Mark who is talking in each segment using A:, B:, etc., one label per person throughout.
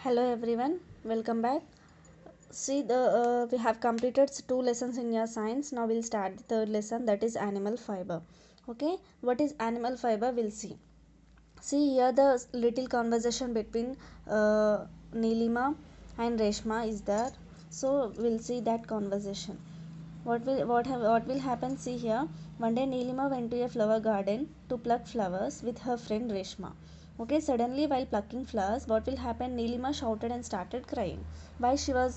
A: Hello everyone, welcome back. See the we have completed two lessons in your science. Now we'll start the third lesson, that is animal fiber. Okay, what is animal fiber? We'll see. See here the little conversation between Nilima and Reshma is there. So we'll see that conversation. What will happen? See here. One day Nilima went to a flower garden to pluck flowers with her friend Reshma. Okay, suddenly while plucking flowers, what will happen? Nilima shouted and started crying. Why she was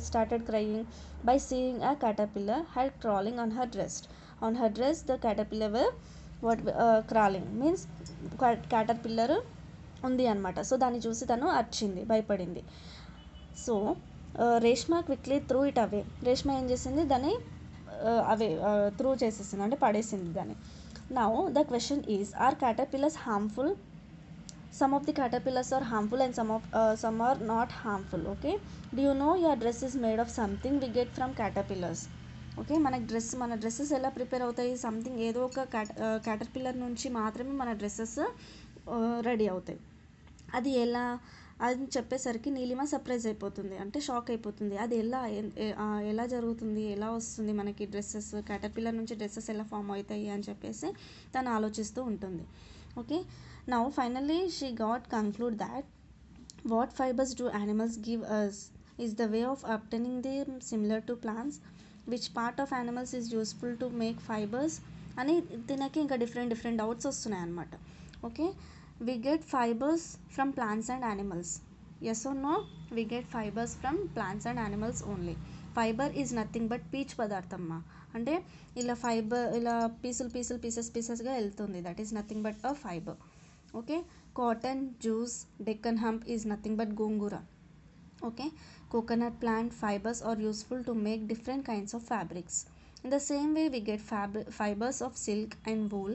A: started crying? By seeing a caterpillar had crawling on her dress. On her dress, the caterpillar were crawling means caterpillar ఉంది అనమాట. So దాన్ని చూసి తను అరిచింది, భయపడింది. So Reshma quickly threw it away. Reshma ఏం చేసింది, దాన్ని అవే త్రూ చేసేసింది, అంటే పడేసింది దాన్ని. Now the question is, are caterpillars harmful? Some of the caterpillars are harmful and some are not harmful. Okay, do you know your dress is made of something we get from caterpillars? Okay, మన dresses ఎలా prepare అవుతాయి? Something ఏదో ఒక caterpillar నుంచి మాత్రమే మన dresses ready అవుతాయి. అది ఎలా అని చెప్పేసరికి నీలిమ సర్ప్రైజ్ అయిపోతుంది, అంటే షాక్ అయిపోతుంది. అది ఎలా జరుగుతుంది, ఎలా వస్తుంది మనకి డ్రెస్సెస్, క్యాటర్పిల్లర్ నుంచి డ్రెస్సెస్ ఎలా ఫామ్ అవుతాయి అని చెప్పేసి తను ఆలోచిస్తూ ఉంటుంది. Okay, now finally she got conclude that what fibers do animals give us is the way of obtaining them similar to plants. Which part of animals is useful to make fibers అని దీనికి ఇంకా different doubts వస్తున్నాయి అన్నమాట. Okay, we get fibers from plants and animals. Yes or no? We get fibers from plants and animals only. Fibre is nothing but పీచ్ పదార్థమ్మ, అంటే ఇలా fibre ఇలా పీసెస్గా వెళ్తుంది. That is nothing but a fibre. Okay, cotton, jute, Deccan hemp is nothing but gongura. Okay, coconut plant fibers are useful to make different kinds of fabrics. In the same way, we get fibers of silk and wool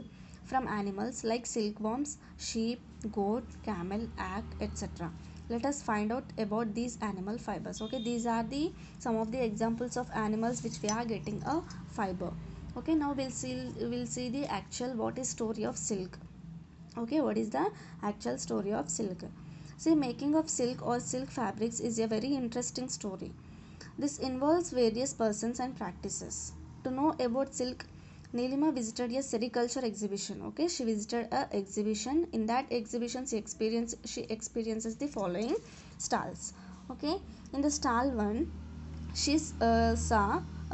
A: from animals like silkworms, sheep, goat, camel, yak, etc. Let us find out about these animal fibers. Okay, these are some of the examples of animals which we are getting a fiber. Okay, now we'll see the actual what is story of silk. Okay, what is the actual story of silk? See, making of silk or silk fabrics is a very interesting story. This involves various persons and practices. To know about silk, Nilima visited a sericulture exhibition. Okay, she visited a exhibition. In that exhibition, she experiences the following stalls. Okay, in the stall 1, she saw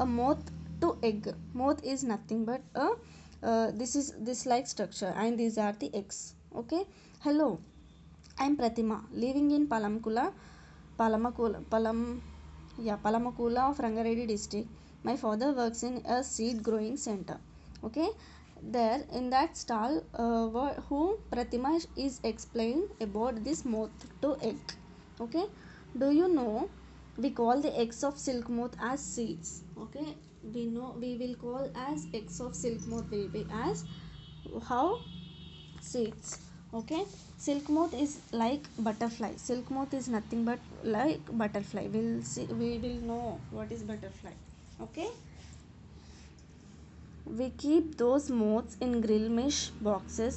A: a moth to egg. Moth is nothing but this like structure, and these are the eggs. Okay, hello, I'm Pratima, living in Palamkula of Rangareddy district. My father works in a seed growing center. Okay, there in that stall, who Pratima is explained about this moth to egg. Okay, do you know we call the eggs of silk moth as seeds? Okay, we will call as eggs of silk moth will be as how? Seeds. Okay, silk moth is like butterfly. Silk moth is nothing but like butterfly. We will know what is butterfly. Okay, we keep those moths in grill mesh boxes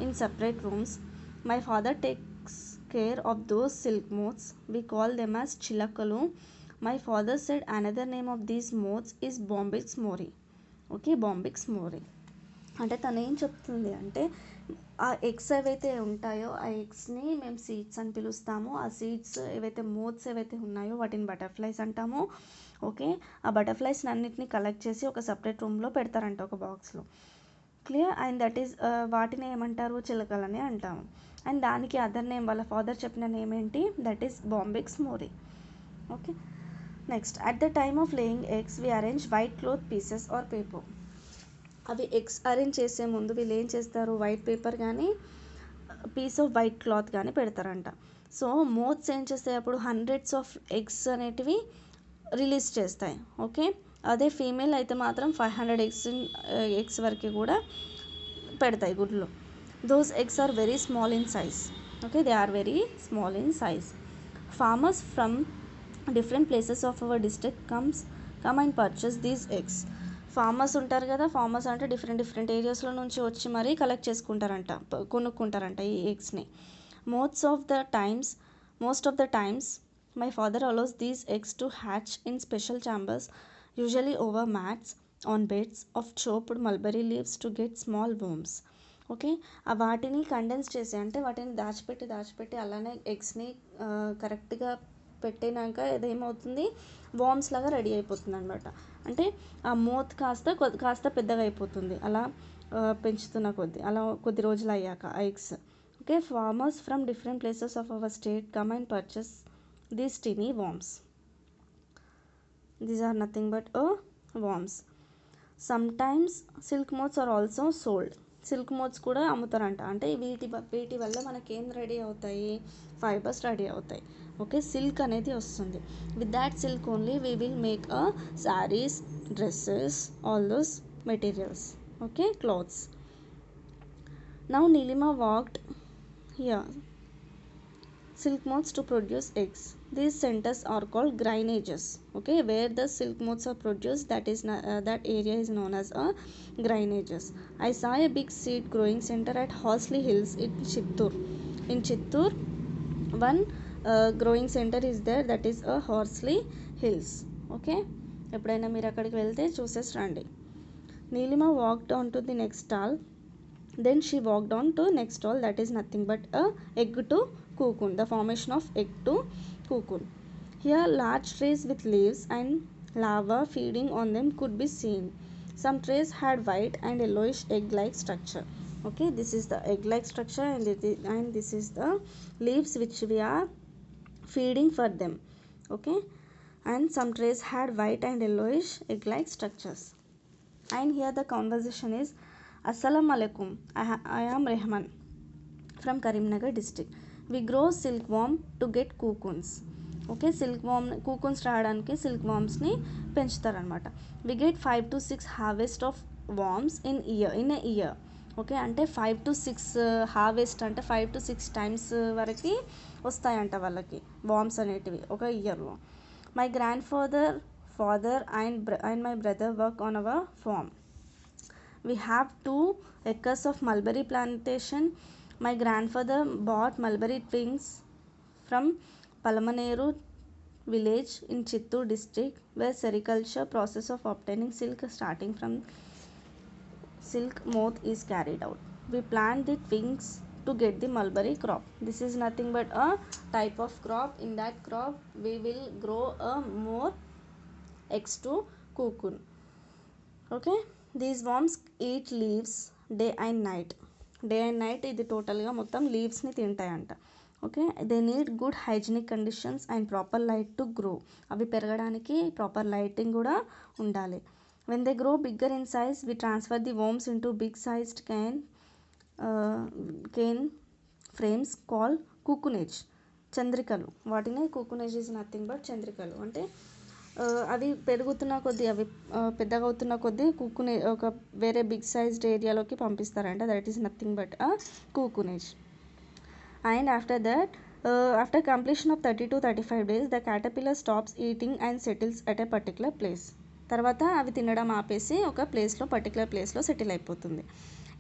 A: in separate rooms. My father takes care of those silk moths. We call them as chilakalu. My father said another name of these moths is Bombyx mori. Okay, Bombyx mori. అంటే తను ఏం చెప్తుంది అంటే, ఆ eggs ఏవైతే ఉంటాయో ఆ ఎగ్స్ని మేము సీడ్స్ అని పిలుస్తాము. ఆ సీడ్స్ ఏవైతే మోత్స్ ఏవైతే ఉన్నాయో వాటిని బటర్ఫ్లైస్ అంటాము. ఓకే, ఆ బటర్ఫ్లైస్ అన్నిటిని కలెక్ట్ చేసి ఒక సపరేట్ రూమ్లో పెడతారంట, ఒక బాక్స్లో. క్లియర్? అండ్ దట్ ఈస్ వాటిని ఏమంటారు, చిలకలని అంటాము. అండ్ దానికి అదర్ నేమ్, వాళ్ళ ఫాదర్ చెప్పిన నేమ్ ఏంటి, that is Bombyx mori. Okay, next, at the time of laying eggs we arrange white cloth pieces are paper. అవి ఎగ్స్ అరేంజ్ చేసే ముందు వీళ్ళు ఏం చేస్తారు, వైట్ పేపర్ కానీ పీస్ ఆఫ్ వైట్ క్లాత్ కానీ పెడతారంట. సో మోత్స్ ఏం చేస్తాయి, అప్పుడు హండ్రెడ్స్ ఆఫ్ ఎగ్స్ అనేటివి రిలీజ్ చేస్తాయి. ఓకే, అదే ఫీమేల్ అయితే మాత్రం 500 ఎగ్స్ వరకు కూడా పెడతాయి గుడ్లు. Those eggs are very small in size. Okay, they are very small in size. Farmers from different places of our district come and purchase these eggs. Farmers ఉంటారు కదా, ఫార్మర్స్ అంటే డిఫరెంట్ ఏరియాస్లో నుంచి వచ్చి మరీ కలెక్ట్ చేసుకుంటారంట, కొనుక్కుంటారంట ఈ ఎగ్స్ని. Most of the times Most of the times, my father allows these eggs to hatch in special chambers, usually over mats on beds of chopped mulberry leaves to get small worms. Okay, ఆ వాటిని condense చేసి అంటే వాటిని దాచిపెట్టి అలానే ఎగ్స్ని కరెక్ట్గా పెట్టినాక ఇదేమవుతుంది, వామ్స్ లాగా రెడీ అయిపోతుంది అనమాట. అంటే ఆ మూత్ కాస్త పెద్దగా అయిపోతుంది అలా పెంచుతున్న అలా కొద్ది రోజులు అయ్యాక eggs. Okay, farmers from different places of our state come and purchase these tiny worms. These are nothing but worms. Sometimes silk moths are also sold. Silk moths కూడా అమ్ముతారంట. అంటే వీటి వల్ల మనకి ఏం రెడీ అవుతాయి, ఫైబర్స్ రెడీ అవుతాయి. Okay, silk అనేది వస్తుంది. With that silk only we will make saris, dresses, all those materials. Okay, clothes. Now Neelima walked here silk moths to produce eggs. These centers are called grainages. Okay, where the silk moths are produced, that area is known as grainages. I saw a big seed growing center at Horsley Hills in Chittoor. One growing center is there, that is Horsley Hills. Okay, ఎప్పుడైనా మీరు అక్కడికి వెళ్తే చూసేసి రండి. Neelima walked on to the next stall. Then she walked on to next stall, that is nothing but a egg to cocoon, the formation of egg to cocoon. Here large trays with leaves and larvae feeding on them could be seen. Some trays had white and yellowish egg like structure. Okay, this is the egg like structure and this is the leaves which we are feeding for them. Okay, and some trays had white and yellowish egg like structures. And here the conversation is, Assalamu alaikum, I am Rehman from Karimnagar district. We grow silkworm to get cocoons. Okay, silkworm cocoons రావడానికి సిల్క్వామ్స్ని పెంచుతారనమాట. We get 5 to 6 harvest of worms in a year. Okay, అంటే 5 to 6 harvest అంటే 5 to 6 times వరకు వస్తాయంట వాళ్ళకి worms అనేటివి ఒక ఇయర్లో. My grandfather and my brother work on our farm. We have 2 acres of mulberry plantation. My grandfather bought mulberry twigs from Palamaneru village in Chittoor district, where sericulture process of obtaining silk starting from silk moth is carried out. We plant the twigs to get the mulberry crop. This is nothing but a type of crop. In that crop we will grow more eggs to cocoon. Okay, these worms eat leaves day and night ఇది టోటల్గా మొత్తం లీవ్స్ని తింటాయంట. Okay, they need good hygienic conditions and proper light to grow. అవి పెరగడానికి proper lighting కూడా ఉండాలి. When they grow bigger in size we transfer the worms into big sized cane frames called cocoonage. చంద్రికలు, వాటిని కుకునేజ్ ఈజ్ నథింగ్ బట్ చంద్రికలు. అంటే అవి పెరుగుతున్న కొద్దీ అవి పెద్దగా అవుతున్న కొద్దీ కుకునే ఒక వేరే బిగ్ సైజ్డ్ ఏరియాలోకి పంపిస్తారంట. That is nothing but cocoonage. And after completion of 30 to 35 days the caterpillar stops eating and settles at a particular place. తర్వాత అవి తినడం ఆపేసి ఒక పర్టికులర్ ప్లేస్లో సెటిల్ అయిపోతుంది.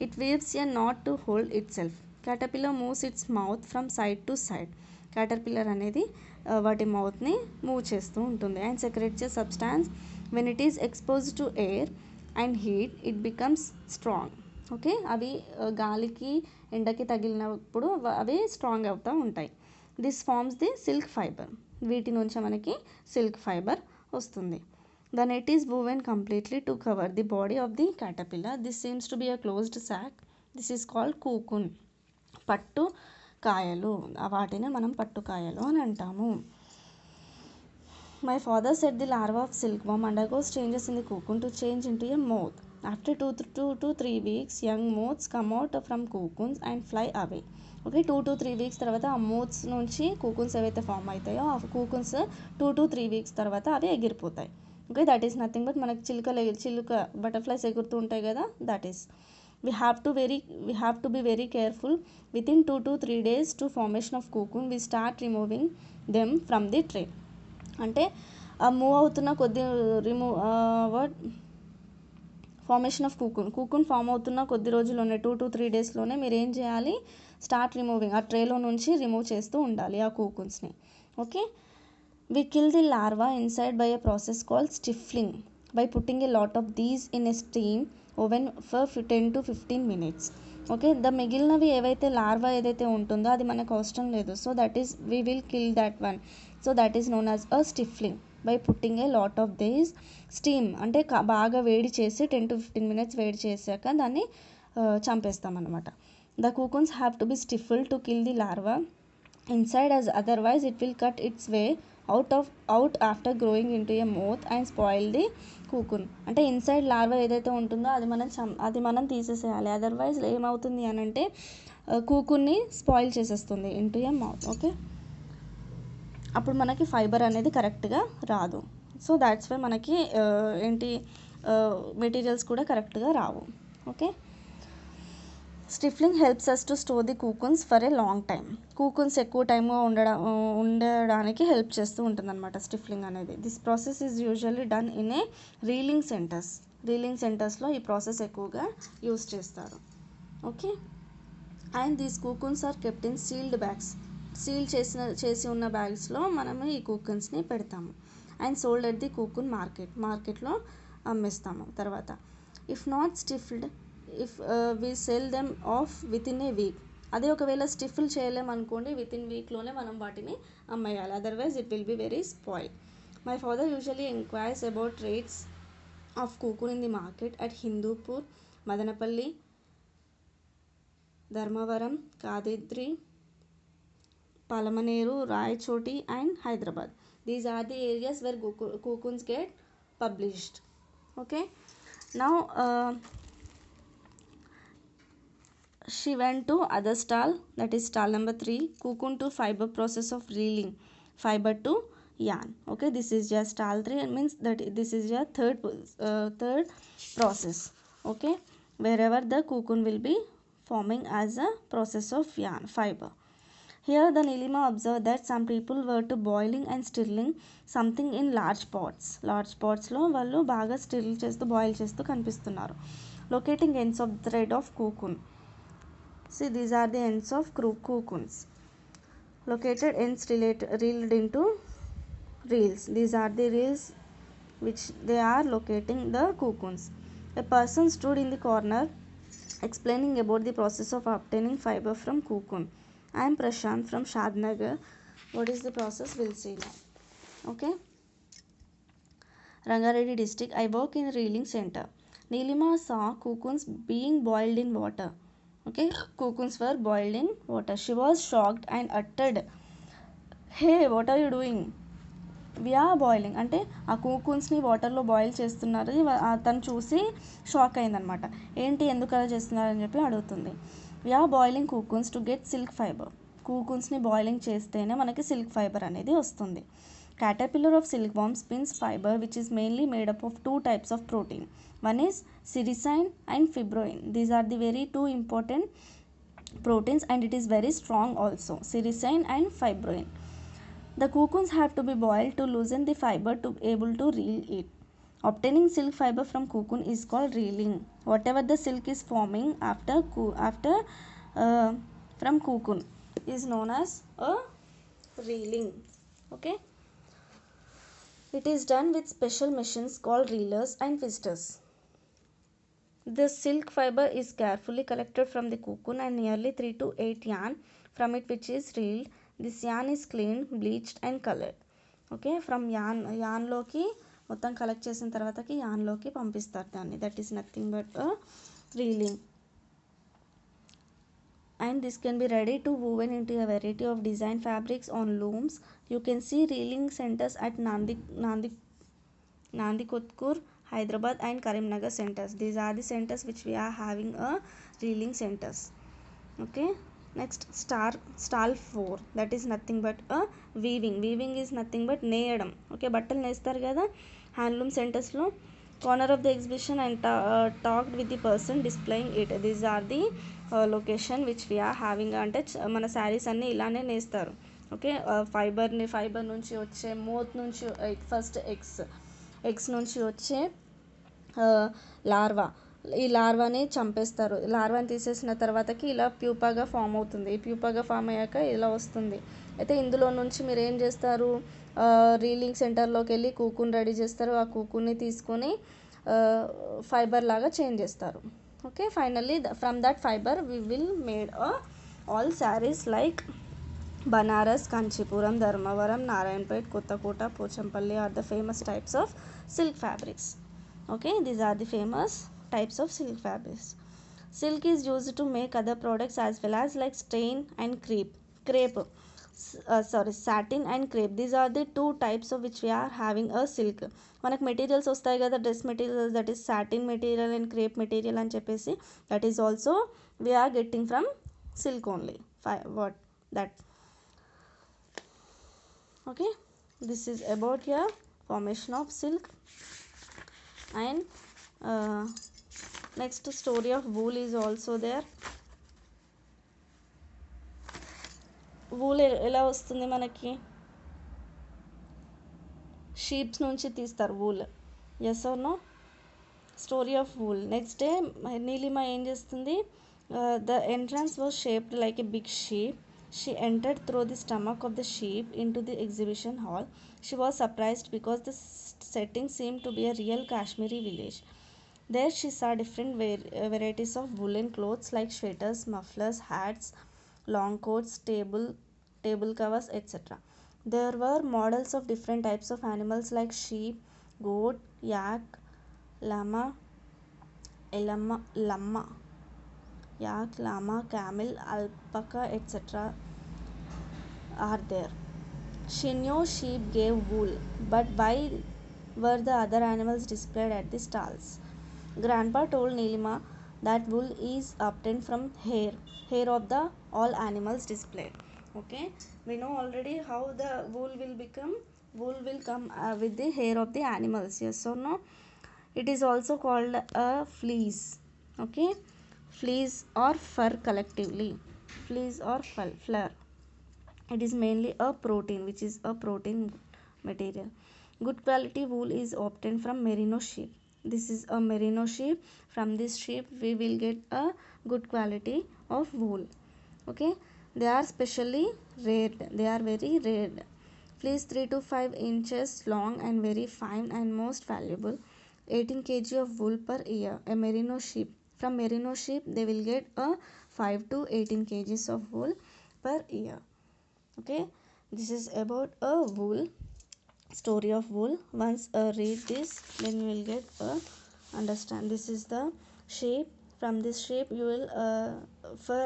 A: It weaves a knot to hold itself. Caterpillar moves its mouth from side to side. Caterpillar అనేది వాటి మౌత్ని మూవ్ చేస్తూ ఉంటుంది. And secretes a substance. When it is exposed to air and heat it becomes strong. Okay, అవి గాలికి ఎండకి తగిలినప్పుడు అవి స్ట్రాంగ్ అవుతూ ఉంటాయి. This forms the silk fibre. వీటి నుంచి మనకి సిల్క్ ఫైబర్ వస్తుంది. The net is woven completely to cover the body of the caterpillar. This seems to be a closed sac. This is called cocoon. పట్టు కాయలు, వాటిని మనం పట్టుకాయలు అని అంటాము. My father set the larva of silkworm undergoes changes in the cocoon to change into a moth. After 2 to 3 weeks young moths come out from cocoons and fly away. Okay, 2 to 3 weeks తర్వాత ఆ moths నుంచి కూకున్స్ ఏవైతే form అవుతాయో ఆ కూకున్స్ 2 to 3 weeks తర్వాత అవి ఎగిరిపోతాయి. Okay, that is nothing but మనకి చిలుక బటర్ఫ్లైస్ ఎగురుతూ ఉంటాయి కదా, that is. we have to be very careful. Within 2 to 3 days to formation of cocoon we start removing them from the tray. అంటే మూవ్ అవుతున్న కొద్ది ఫార్మేషన్ ఆఫ్ కూకున్ ఫామ్ అవుతున్న కొద్ది రోజుల్లోనే 2 to 3 daysలోనే మీరు ఏం చేయాలి, స్టార్ట్ రిమూవింగ్, ఆ ట్రేలో నుంచి రిమూవ్ చేస్తూ ఉండాలి ఆ కూకున్స్ని. Okay, we kill the larva inside by a process called stifling by putting a lot of these in a steam oven for 10 to 15 minutes. Okay, the మిగిలినవి ఏవైతే లార్వా ఏదైతే ఉంటుందో అది మనకు అవసరం లేదు. So that is we will kill that one. So that is known as a స్టిఫ్లింగ్ by putting a lot of these steam, అంటే బాగా వేడి చేసి 10 to 15 minutes వేడి చేశాక దాన్ని చంపేస్తామన్నమాట. The cocoons have to be stifled to kill the larva inside, as otherwise it will cut its way out after growing into a moth and spoil the cocoon. అంటే inside larva ఏదైతే ఉంటుందో అది మనం తీసేసేయాలి, otherwise ఏమవుతుంది అని అంటే కూకున్ని spoil చేసేస్తుంది into ఏ mouth. Okay, అప్పుడు మనకి ఫైబర్ అనేది కరెక్ట్గా రాదు. సో దాట్స్ వై మనకి ఏంటి మెటీరియల్స్ కూడా కరెక్ట్గా రావు. Okay, stifling helps us to store the cocoons for a long time. Cocoons ఎక్కువ టైమ్గా ఉండడానికి హెల్ప్ చేస్తూ ఉంటుంది అనమాట స్టిఫ్లింగ్ అనేది. This process is usually done in a reeling centres. Reeling సెంటర్స్లో ఈ ప్రాసెస్ ఎక్కువగా యూస్ చేస్తారు. Okay, and these cocoons are kept in sealed bags. Seal చేసి ఉన్న బ్యాగ్స్లో మనము ఈ కూకున్స్ని పెడతాము. And sold at the cocoon మార్కెట్లో అమ్మేస్తాము. తర్వాత if not స్టిఫ్డ్, we sell them off within a week. అదే ఒకవేళ స్టిఫ్ల్ చేయలేమనుకోండి, వితిన్ వీక్లోనే మనం వాటిని అమ్మేయాలి, otherwise it will be very spoil. My father usually enquires about rates of cocoon in the market at Hindupur, Madanapalle, Dharmavaram, Kadiri, Palamaner, Rayachoti and Hyderabad. These are the areas where cocoons get published. Okay, now she went to other stall, that is stall number 3, cocoon to fiber process of reeling fiber to yarn. Okay, this is just stall 3, it means that this is your third process. Okay, wherever the cocoon will be forming as a process of yarn fiber. Here the Nilima observed that some people were to boiling and stirring something in large pots. Large pots లో వాళ్ళు బాగా still చేస్తూ boil చేస్తూ కనిపిస్తున్నారు. Locating ends of thread of cocoon. See, these are the ends of cocoons. Located ends reeled into reels. These are the reels which they are locating the cocoons. A person stood in the corner explaining about the process of obtaining fiber from cocoon. I am Prashant from Shadnagar. What is the process? We'll see now. Okay, Rangareddy district. I work in reeling center. Nilima saw cocoons being boiled in water. Okay, cocoons were boiled in water. She was shocked and uttered, hey, what are you doing? We are boiling. అంటే ఆ కూకున్స్ని వాటర్లో boil చేస్తున్నారు. తను చూసి shock అయిందనమాట. ఏంటి, ఎందుకు అలా చేస్తున్నారని చెప్పి అడుగుతుంది. we are boiling cocoons to get silk fiber. కూకున్స్ని బాయిలింగ్ చేస్తేనే మనకి సిల్క్ ఫైబర్ అనేది వస్తుంది. Caterpillar of silkworm spins fiber which is mainly made up of two types of protein. One is sericin and fibroin. These are the very two important proteins and it is very strong also, sericin and fibroin. The cocoons have to be boiled to loosen the fiber to be able to reel it. Obtaining silk fiber from cocoon is called reeling. Whatever the silk is forming after from cocoon is known as a reeling. Okay, it is done with special machines called reelers and twisters. The silk fiber is carefully collected from the cocoon and nearly 3 to 8 yarn from it which is reeled. This yarn is cleaned, bleached and colored. Okay, from yarnలోకి మొత్తం collect చేసిన తర్వాతకి yarnలోకి పంపిస్తారు దాన్ని. That is nothing but reeling. And this can be ready to woven into a variety of design fabrics on looms. You can see reeling centers at Nandikotkur, Hyderabad and Karimnagar centers. These are the centers which we are having a reeling centers. Okay, next stall 4, that is nothing but a weaving. Weaving is nothing but నేయడం. Okay, బట్టలు నేస్తారు కదా handloom సెంటర్స్లో. Corner of the exhibition and talked with the person displaying it. These are the location which we are having. అంటే మన శారీస్ అన్నీ ఇలానే నేస్తారు. Okay, fibre నుంచి వచ్చే మోత్ నుంచి ఫస్ట్ ఎగ్స్ నుంచి వచ్చే ఈ లార్వాని చంపేస్తారు. లార్వాని తీసేసిన తర్వాతకి ఇలా ప్యూపాగా ఫామ్ అవుతుంది. ఈ ప్యూపాగా ఫామ్ అయ్యాక ఇలా వస్తుంది. అయితే ఇందులో నుంచి మీరు ఏం చేస్తారు, రీలింగ్ సెంటర్లోకి వెళ్ళి కూకుని రెడీ చేస్తారు. ఆ కూకుని తీసుకొని ఫైబర్ లాగా చేంజ్ చేస్తారు. Okay, finally from that fibre we will made all saris like Banaras, Kanchipuram, Dharmavaram, Narayanpet, Kottakota, Pochampalli are the famous types of silk fabrics. Okay, these are the famous types of silk fabrics. Silk is used to make other products as well as like stain and crepe. Satin and crepe. These are the two types of which we are having a silk. మనకు materials వస్తాయి కదా, dress materials, that is satin material and crepe material అని చెప్పేసి, that is also we are getting from silk only. What that. Okay, this is about your formation of silk. And next story of wool is also there. wool ఎలా వస్తుంది మనకి, sheeps నుంచి తీస్తారు wool. yes or no? Story of wool. Next day Neelima ఏం చేస్తుంది, the entrance was shaped like a big sheep. She entered through the stomach of the sheep into the exhibition hall. She was surprised because the setting seemed to be a real Kashmiri village. There she saw different varieties of woolen clothes like sweaters, mufflers, hats, long coats, table covers, etc. There were models of different types of animals like sheep, goat, yak, llama, camel, alpaca, etc. are there. She knew sheep gave wool, but why were the other animals displayed at the stalls? Grandpa told Nilima that wool is obtained from hair of the all animals displayed. Okay, we know already how the wool will become. Wool will come with the hair of the animals. Yes or no? It is also called a fleece. Okay, fleece or fur collectively. Fleece or fur. It is mainly a protein, which is a protein material. Good quality wool is obtained from merino sheep. This is a merino sheep. From this sheep we will get a good quality of wool. Okay, they are specially reared. They are very reared. Fleece 3 to 5 inches long and very fine and most valuable. 18 kg of wool per year. A merino sheep. From merino sheep they will get a 5 to 18 kgs of wool per year. Okay, this is about a wool, story of wool. Once read this, then you will get understand. This is the shape. From this shape you will for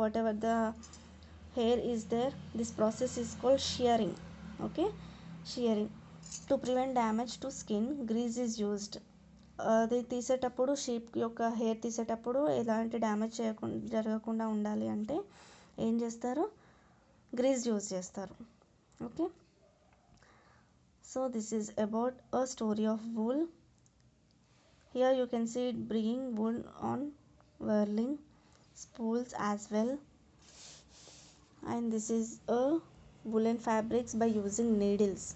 A: whatever the hair is there, this process is called shearing. Okay, shearing. To prevent damage to skin, grease is used. అది తీసేటప్పుడు sheep యొక్క hair తీసేటప్పుడు ఎలాంటి damage జరగకుండా ఉండాలి అంటే ఏం చేస్తారు, గ్రీజ్ యూజ్ చేస్తారు. Okay, so this is about a story of wool. Here you can see it bringing wool on whirling spools as well. And this is a woolen fabrics by using needles.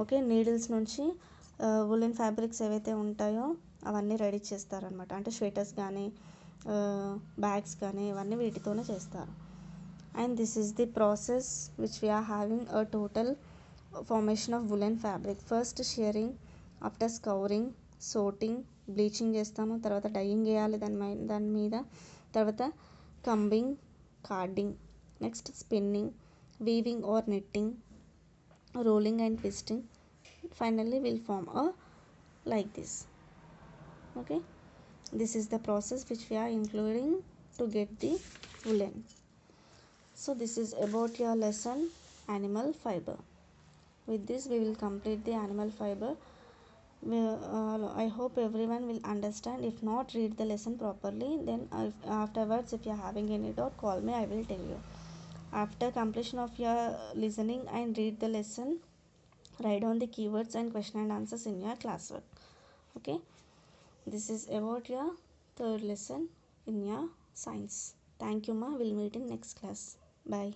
A: Okay, needles నుంచి woolen fabrics ఏవైతే ఉంటాయో అవన్నీ ready చేస్తారనమాట. అంటే sweaters కానీ bags కానీ ఇవన్నీ వీటితోనే చేస్తారు. And this is the process which we are having a total formation of woolen fabric. First shearing, after scouring, sorting, bleaching చేస్తాము, తర్వాత డైయింగ్ వేయాలి దాని మీద, తర్వాత combing, carding, next spinning, weaving or knitting, rolling and twisting. Finally will form a like this. Okay, this is the process which we are including to get the woolen. So this is about your lesson animal fiber. With this we will complete the animal fiber. I hope everyone will understand. If not, read the lesson properly. Then afterwards if you are having any doubt, call me, I will tell you. After completion of your listening and read the lesson, write down the keywords and question and answers in your classwork. Okay, this is about your third lesson in your science. Thank you ma, we'll meet in next class. Bye.